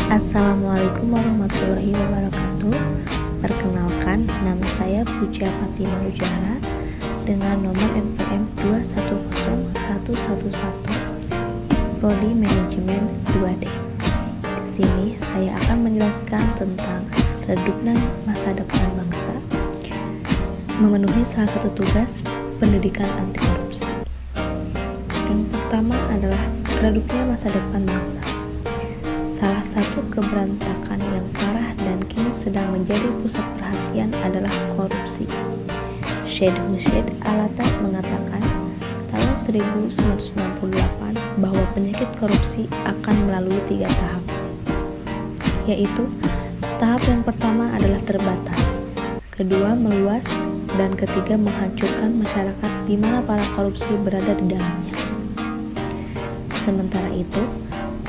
Assalamualaikum warahmatullahi wabarakatuh. Perkenalkan, nama saya Puja Fatimah Ujara dengan nomor NPM 210111, Prodi Manajemen 2D. Di sini saya akan menjelaskan tentang redupnya masa depan bangsa, memenuhi salah satu tugas pendidikan anti korupsi. Yang pertama adalah redupnya masa depan bangsa. Salah satu keberantakan yang parah dan kini sedang menjadi pusat perhatian adalah korupsi. Syed Hussein Alatas mengatakan tahun 1968 bahwa penyakit korupsi akan melalui 3 tahap, yaitu tahap yang pertama adalah terbatas, kedua meluas, dan ketiga menghancurkan masyarakat di mana para korupsi berada di dalamnya. Sementara itu,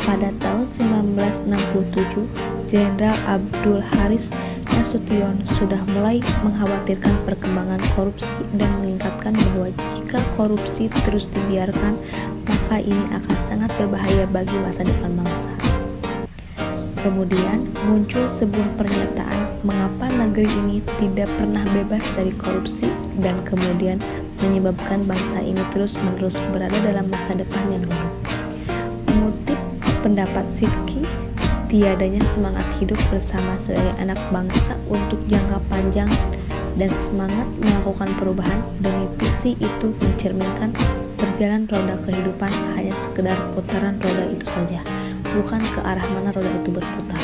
pada tahun 1967, Jenderal Abdul Haris Nasution sudah mulai mengkhawatirkan perkembangan korupsi dan mengingatkan bahwa jika korupsi terus dibiarkan, maka ini akan sangat berbahaya bagi masa depan bangsa. Kemudian muncul sebuah pernyataan mengapa negeri ini tidak pernah bebas dari korupsi dan kemudian menyebabkan bangsa ini terus-menerus berada dalam masa depan yang redup. Mengutip pendapat Sidki, tiadanya semangat hidup bersama sebagai anak bangsa untuk jangka panjang dan semangat melakukan perubahan demi visi itu mencerminkan berjalan roda kehidupan hanya sekedar putaran roda itu saja, bukan ke arah mana roda itu berputar.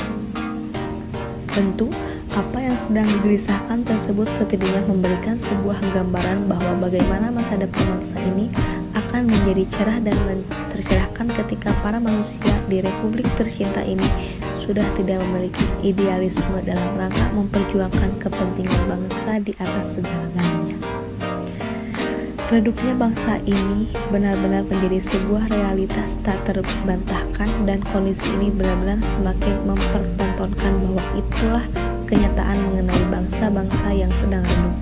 Tentu, apa yang sedang digelisahkan tersebut setidaknya memberikan sebuah gambaran bahwa bagaimana masa depan bangsa ini akan menjadi cerah dan tercerahkan ketika para manusia di Republik tercinta ini sudah tidak memiliki idealisme dalam rangka memperjuangkan kepentingan bangsa di atas segala-galanya. Redupnya bangsa ini benar-benar menjadi sebuah realitas tak terbantahkan dan kondisi ini benar-benar semakin mempertontonkan bahwa itulah kenyataan mengenai bangsa-bangsa yang sedang redup.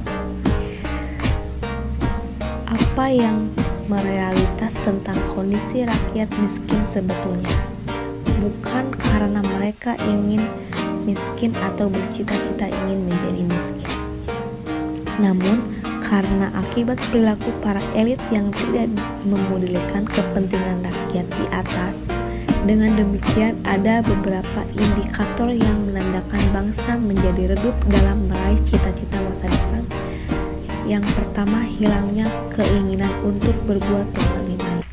Apa yang merealitas tentang kondisi rakyat miskin sebetulnya bukan karena mereka ingin miskin atau bercita-cita ingin menjadi miskin, namun karena akibat perilaku para elit yang tidak memedulikan kepentingan rakyat di atas. Dengan demikian, ada beberapa indikator yang menandakan bangsa menjadi redup dalam meraih cita-cita masa depan. Yang pertama, hilangnya keinginan untuk berbuat yang lebih baik.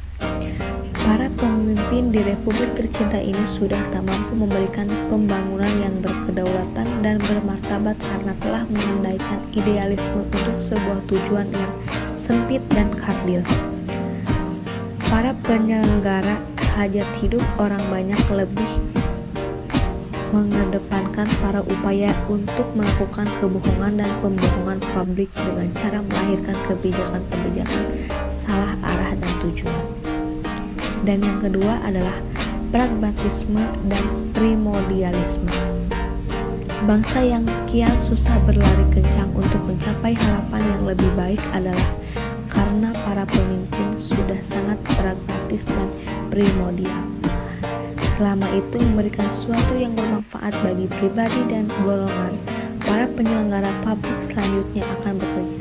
Para pemimpin di Republik tercinta ini sudah tak mampu memberikan pembangunan yang berkedaulatan dan bermartabat karena telah menandaikan idealisme untuk sebuah tujuan yang sempit dan kardil. Para penyelenggara hajat hidup orang banyak lebih mengedepankan para upaya untuk melakukan kebohongan dan pembohongan publik dengan cara melahirkan kebijakan-kebijakan salah arah dan tujuan. Dan yang kedua adalah pragmatisme dan primordialisme. Bangsa yang kian susah berlari kencang untuk mencapai harapan yang lebih baik adalah karena para pemimpin sudah sangat pragmatis dan primordial. Selama itu memberikan sesuatu yang bermanfaat bagi pribadi dan golongan, para penyelenggara publik selanjutnya akan bekerja.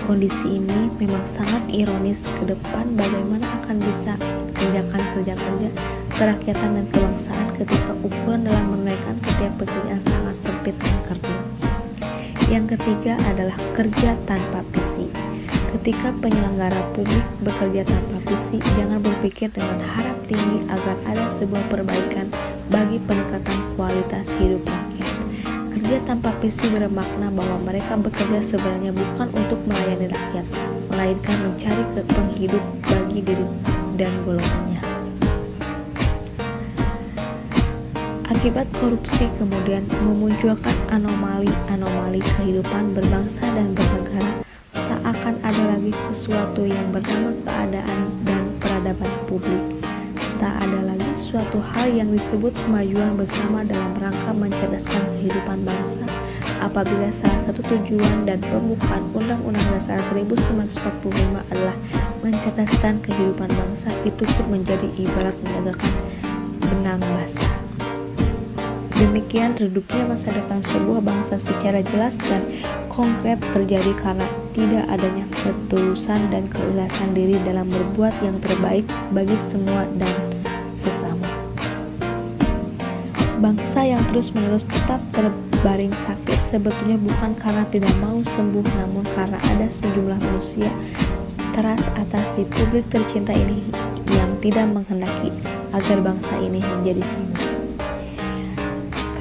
Kondisi ini memang sangat ironis ke depan bagaimana akan bisa kerjakan kerja-kerja kerakyatan dan kebangsaan ketika ukuran dalam menunaikan setiap pekerjaan sangat sempit dan kerdil. Yang ketiga adalah kerja tanpa visi. Ketika penyelenggara publik bekerja tanpa visi, jangan berpikir dengan harap tinggi agar ada sebuah perbaikan bagi peningkatan kualitas hidup rakyat. Kerja tanpa visi bermakna bahwa mereka bekerja sebenarnya bukan untuk melayani rakyat, melainkan mencari penghidup bagi diri dan golongannya. Akibat korupsi kemudian memunculkan anomali-anomali kehidupan berbangsa dan bernegara. Tak akan ada lagi sesuatu yang bernama keadaan dan peradaban publik. Tak ada lagi suatu hal yang disebut kemajuan bersama dalam rangka mencerdaskan kehidupan bangsa apabila salah satu tujuan dan pembukaan Undang-Undang Dasar 1945 adalah mencerdaskan kehidupan bangsa. Itu pun menjadi ibarat menegakkan benang basah. Demikian redupnya masa depan sebuah bangsa secara jelas dan konkret terjadi karena tidak adanya ketulusan dan keikhlasan diri dalam berbuat yang terbaik bagi semua dan sesama. Bangsa yang terus-menerus tetap terbaring sakit sebetulnya bukan karena tidak mau sembuh, namun karena ada sejumlah manusia teras atas di publik tercinta ini yang tidak menghendaki agar bangsa ini menjadi sembuh.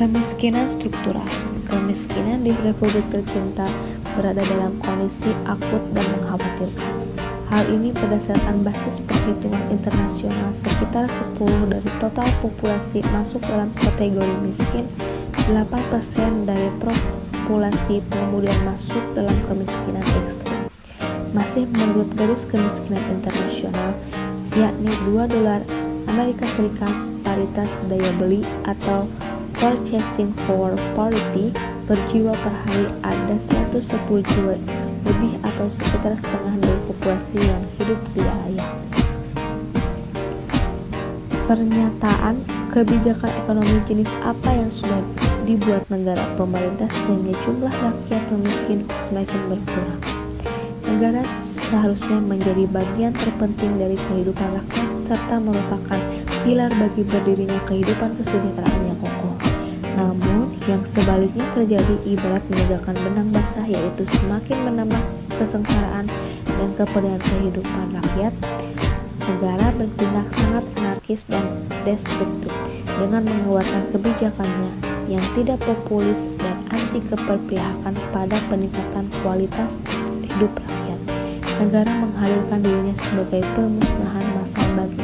Kemiskinan struktural. Kemiskinan di Republik tercinta berada dalam kondisi akut dan mengkhawatirkan. Hal ini berdasarkan basis perhitungan internasional sekitar 10 dari total populasi masuk dalam kategori miskin, 8% dari populasi kemudian masuk dalam kemiskinan ekstrim. Masih menurut garis kemiskinan internasional, yakni $2 Amerika Serikat paritas daya beli atau purchasing power parity per jiwa per hari ada 110 jiwa lebih atau sekitar setengah dari populasi yang hidup di wilayah. Pernyataan kebijakan ekonomi jenis apa yang sudah dibuat negara pemerintah sehingga jumlah rakyat miskin semakin berkurang. Negara seharusnya menjadi bagian terpenting dari kehidupan rakyat serta merupakan pilar bagi berdirinya kehidupan kesejahteraan yang kokoh. Namun, yang sebaliknya terjadi ibarat menegakkan benang basah, yaitu semakin menambah kesengsaraan dan kepedihan kehidupan rakyat. Negara bertindak sangat anarkis dan destruktif dengan mengeluarkan kebijakannya yang tidak populis dan anti keberpihakan pada peningkatan kualitas hidup rakyat. Negara menghadirkan dirinya sebagai pemusnahan massal bagi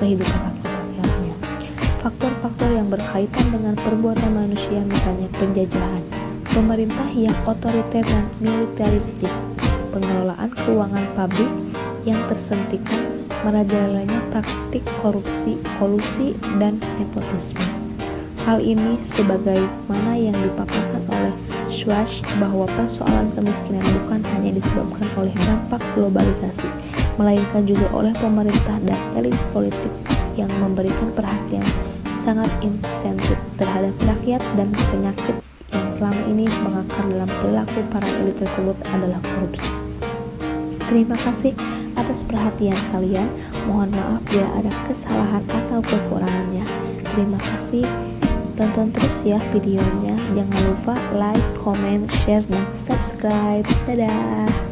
kehidupan rakyatnya. Faktor-faktor yang berkaitan dengan perbuatan manusia, misalnya penjajahan, pemerintah yang otoriter dan militeristik, pengelolaan keuangan publik yang tersentikan, merajalanya praktik korupsi, kolusi, dan nepotisme. Hal ini sebagaimana yang dipaparkan oleh Schwartz bahwa persoalan kemiskinan bukan hanya disebabkan oleh dampak globalisasi, melainkan juga oleh pemerintah dan elit politik yang memberikan perhatian sangat insentif terhadap rakyat, dan penyakit yang selama ini mengakar dalam perilaku para elit tersebut adalah korupsi. Terima kasih atas perhatian kalian. Mohon maaf bila ada kesalahan atau kekurangannya. Terima kasih. Tonton terus ya videonya. Jangan lupa like, comment, share, dan subscribe. Dadah.